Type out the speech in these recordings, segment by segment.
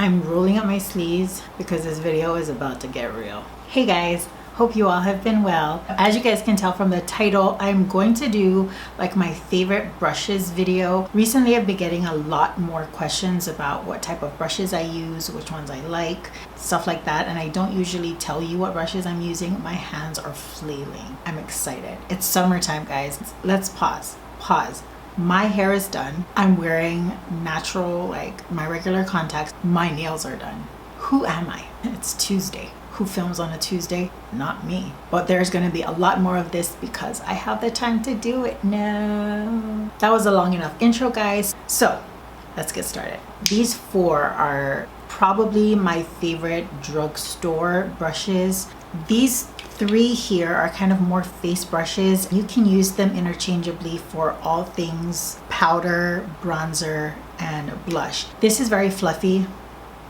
I'm rolling up my sleeves because this video is about to get real. Hey guys, hope you all have been well. As you guys can tell from the title, I'm going to do like my favorite brushes video. Recently I've been getting a lot more questions about what type of brushes I use, which ones I like, stuff like that, and I don't usually tell you what brushes I'm using. My hands are flailing. I'm excited. It's summertime, guys. Let's pause. My hair is done. I'm wearing natural, like my regular contacts. My nails are done. Who am I? It's Tuesday. Who films on a Tuesday? Not me. But there's gonna be a lot more of this because I have the time to do it now. That was a long enough intro, guys. So let's get started. These four are probably my favorite drugstore brushes. These three here are kind of more face brushes. You can use them interchangeably for all things powder, bronzer, and blush. This is very fluffy.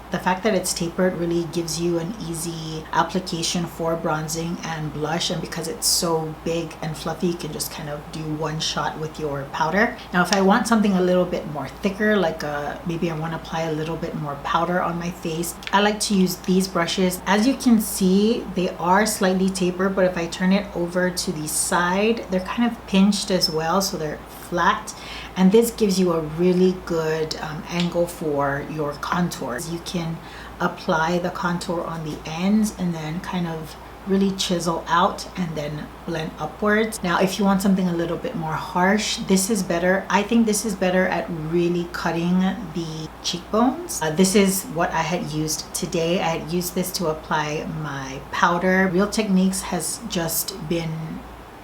The fact that it's tapered really gives you an easy application for bronzing and blush, and because it's so big and fluffy, you can just kind of do one shot with your powder. Now if I want something a little bit more thicker, like maybe I want to apply a little bit more powder on my face, I like to use these brushes. As you can see, they are slightly tapered, but if I turn it over to the side, they're kind of pinched as well, so they're flat, and this gives you a really good angle for your contours. You can apply the contour on the ends and then kind of really chisel out and then blend upwards. Now if you want something a little bit more harsh, this is better. I think this is better at really cutting the cheekbones. This is what I had used today. I had used this to apply my powder. Real Techniques has just been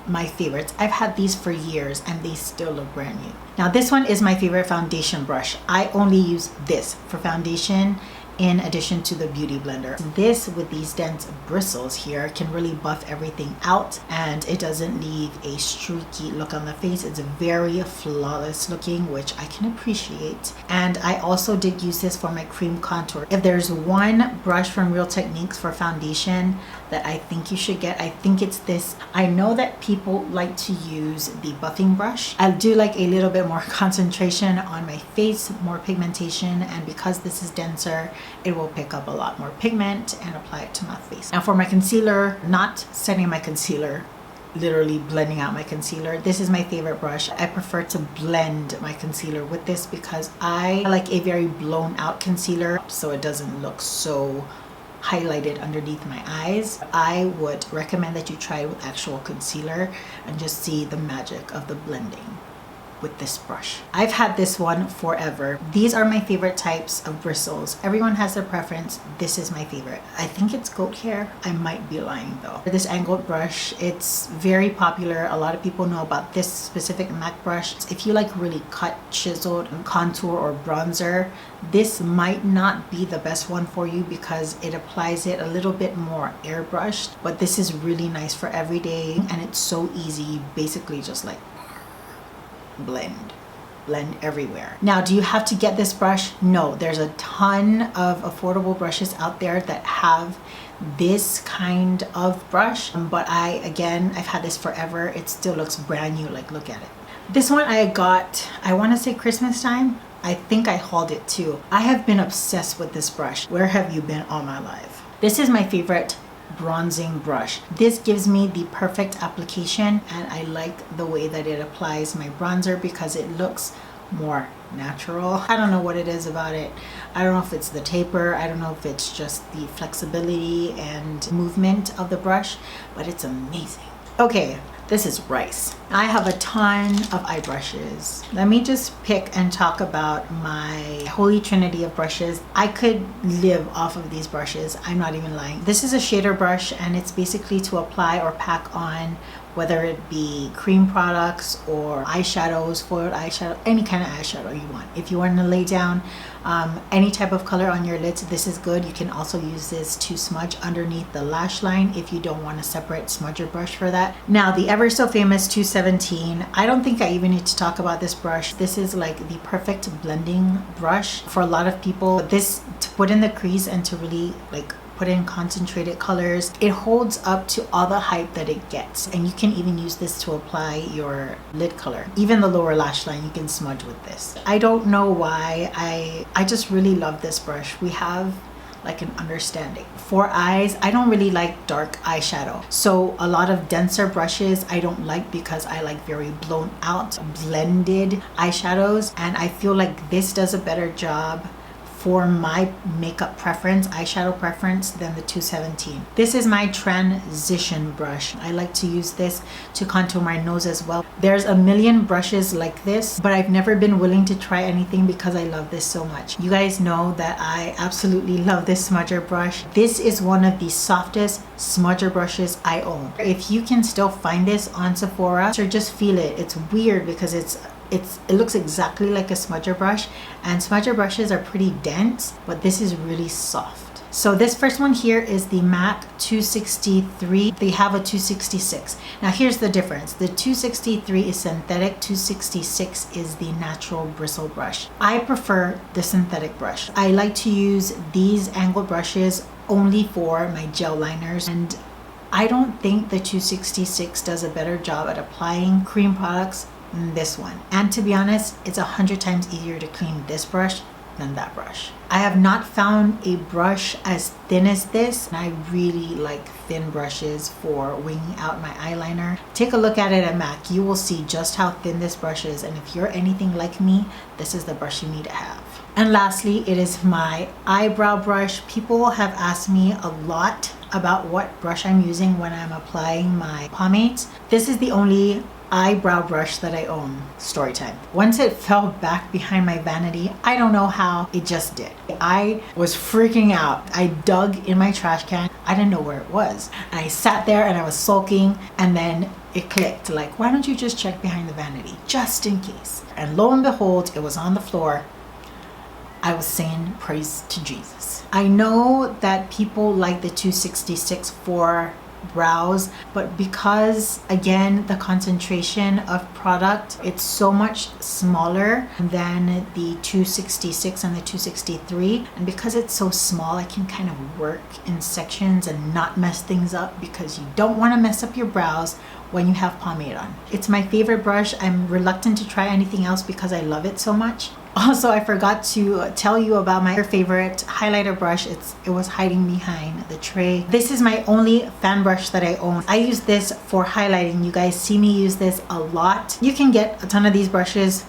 my favorites. I've had these for years and they still look brand new. Now this one is my favorite foundation brush. I only use this for foundation in addition to the Beauty Blender. This with these dense bristles here can really buff everything out and it doesn't leave a streaky look on the face. It's very flawless looking, which I can appreciate. And I also did use this for my cream contour. If there's one brush from Real Techniques for foundation that I think you should get, I think it's this. I know that people like to use the buffing brush. I do like a little bit more concentration on my face, more pigmentation, and because this is denser, it will pick up a lot more pigment and apply it to my face. Now for my concealer, not setting my concealer, literally blending out my concealer, this is my favorite brush. I prefer to blend my concealer with this because I like a very blown out concealer so it doesn't look so highlighted underneath my eyes. I would recommend that you try it with actual concealer and just see the magic of the blending with this brush. I've had this one forever. These are my favorite types of bristles. Everyone has their preference. This is my favorite. I think it's goat hair. I might be lying though. This angled brush, it's very popular. A lot of people know about this specific MAC brush. If you like really cut, chiseled contour or bronzer, this might not be the best one for you because it applies it a little bit more airbrushed, but this is really nice for everyday and it's so easy. Basically just like blend everywhere. Now, do you have to get this brush? No, there's a ton of affordable brushes out there that have this kind of brush, but I've had this forever. It still looks brand new. Like, look at it. This one I got, I want to say Christmas time. I think I hauled it too. I have been obsessed with this brush. Where have you been all my life? This is my favorite bronzing brush. This gives me the perfect application and I like the way that it applies my bronzer because it looks more natural. I don't know what it is about it. I don't know if it's the taper. I don't know if it's just the flexibility and movement of the brush, but it's amazing. Okay, this is rice. I have a ton of eye brushes. Let me just pick and talk about my holy trinity of brushes. I could live off of these brushes. I'm not even lying. This is a shader brush and it's basically to apply or pack on whether it be cream products or eyeshadows, foiled eyeshadow, any kind of eyeshadow you want. If you want to lay down any type of color on your lids, this is good. You can also use this to smudge underneath the lash line if you don't want a separate smudger brush for that. Now the ever so famous 217, I don't think I even need to talk about this brush. This is like the perfect blending brush for a lot of people. This to put in the crease and to really like put in concentrated colors. It holds up to all the hype that it gets, and you can even use this to apply your lid color. Even the lower lash line you can smudge with this. I don't know why, I just really love this brush. We have like an understanding. For eyes, I don't really like dark eyeshadow, so a lot of denser brushes I don't like because I like very blown out blended eyeshadows, and I feel like this does a better job for my makeup preference, eyeshadow preference, than the 217. This is my transition brush. I like to use this to contour my nose as well. There's a million brushes like this, but I've never been willing to try anything because I love this so much. You guys know that I absolutely love this smudger brush. This is one of the softest smudger brushes I own. If you can still find this on Sephora, or just feel it. It's weird because it looks exactly like a smudger brush, and smudger brushes are pretty dense, but this is really soft. So this first one here is the MAC 263. They have a 266. Now here's the difference. The 263 is synthetic, 266 is the natural bristle brush. I prefer the synthetic brush. I like to use these angled brushes only for my gel liners, and I don't think the 266 does a better job at applying cream products than this one. And to be honest, it's 100 times easier to clean this brush than that brush. I have not found a brush as thin as this, and I really like thin brushes for winging out my eyeliner. Take a look at it at MAC. You will see just how thin this brush is, and if you're anything like me, this is the brush you need to have. And lastly, it is my eyebrow brush. People have asked me a lot about what brush I'm using when I'm applying my pomades. This is the only eyebrow brush that I own. Story time. Once it fell back behind my vanity, I don't know how, it just did. I was freaking out. I dug in my trash can. I didn't know where it was. And I sat there and I was sulking, and then it clicked, like, why don't you just check behind the vanity just in case? And lo and behold, it was on the floor. I was saying praise to Jesus. I know that people like the 266 for brows, but because again the concentration of product, it's so much smaller than the 266 and the 263, and because it's so small, I can kind of work in sections and not mess things up, because you don't want to mess up your brows when you have pomade on. It's my favorite brush. I'm reluctant to try anything else because I love it so much. Also, I forgot to tell you about my favorite highlighter brush. It was hiding behind the tray. This is my only fan brush that I own. I use this for highlighting. You guys see me use this a lot. You can get a ton of these brushes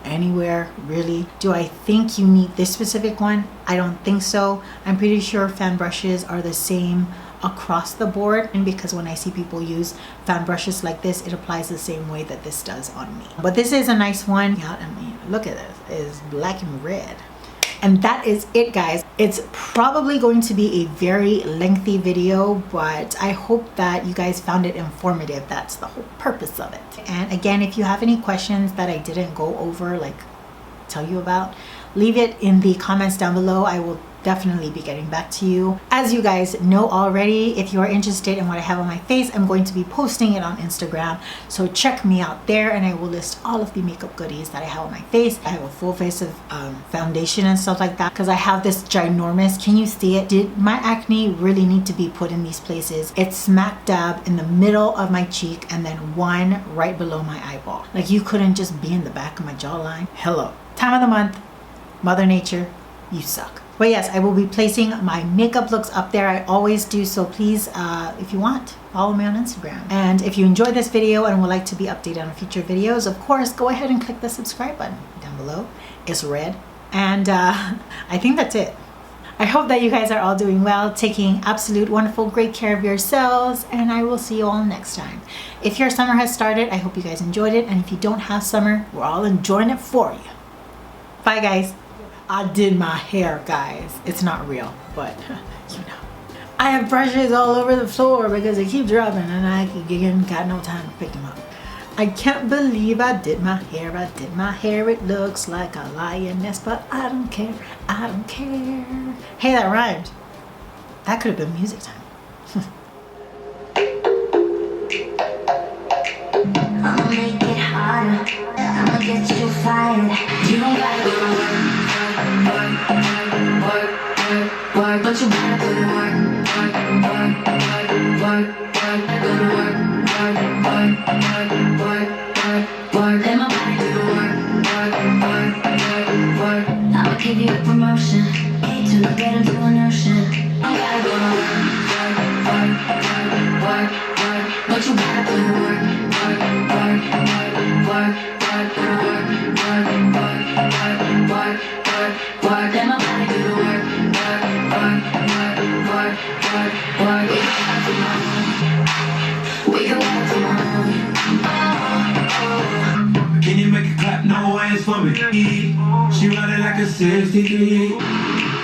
anywhere, really. Do I think you need this specific one? I don't think so. I'm pretty sure fan brushes are the same across the board, and because when I see people use fan brushes like this, it applies the same way that this does on me. But this is a nice one. Yeah, I mean, look at this. It is black and red. And that is it, guys. It's probably going to be a very lengthy video, but I hope that you guys found it informative. That's the whole purpose of it. And again, if you have any questions that I didn't go over, like tell you about, leave it in the comments down below. I will definitely be getting back to you. As you guys know already, if you are interested in what I have on my face, I'm going to be posting it on Instagram, so check me out there, and I will list all of the makeup goodies that I have on my face. I have a full face of foundation and stuff like that, because I have this ginormous, can you see it? Did my acne really need to be put in these places? It's smack dab in the middle of my cheek, and then one right below my eyeball. Like, you couldn't just be in the back of my jawline. Hello. Time of the month, Mother Nature, you suck. But yes, I will be placing my makeup looks up there. I always do, so please, if you want, follow me on Instagram. And if you enjoyed this video and would like to be updated on future videos, of course, go ahead and click the subscribe button down below. It's red. And I think that's it. I hope that you guys are all doing well, taking absolute wonderful, great care of yourselves, and I will see you all next time. If your summer has started, I hope you guys enjoyed it. And if you don't have summer, we're all enjoying it for you. Bye, guys. I did my hair, guys. It's not real, but you know. I have brushes all over the floor because they keep dropping, and I again got no time to pick them up. I can't believe I did my hair. I did my hair. It looks like a lioness, but I don't care. I don't care. Hey, that rhymed. That could have been music time. I'ma make it harder. I'ma get you fired. You don't gotta go to work. work, but you gotta go to work, work, work, work, work, work, go to work, work, work, work, work, work, work. Let my body do the work, work, work, work, work. I'ma give you a promotion, turn the bed into an ocean. I gotta go to work, work, work, work, work, work, but you gotta go to work, work, work, work, work, work, go to work, work, work, work, work, work, work. Let my body do the work, work, work, work, work, work, work. We can work tomorrow. Can you make it clap? No hands for me. She ride it like a 63.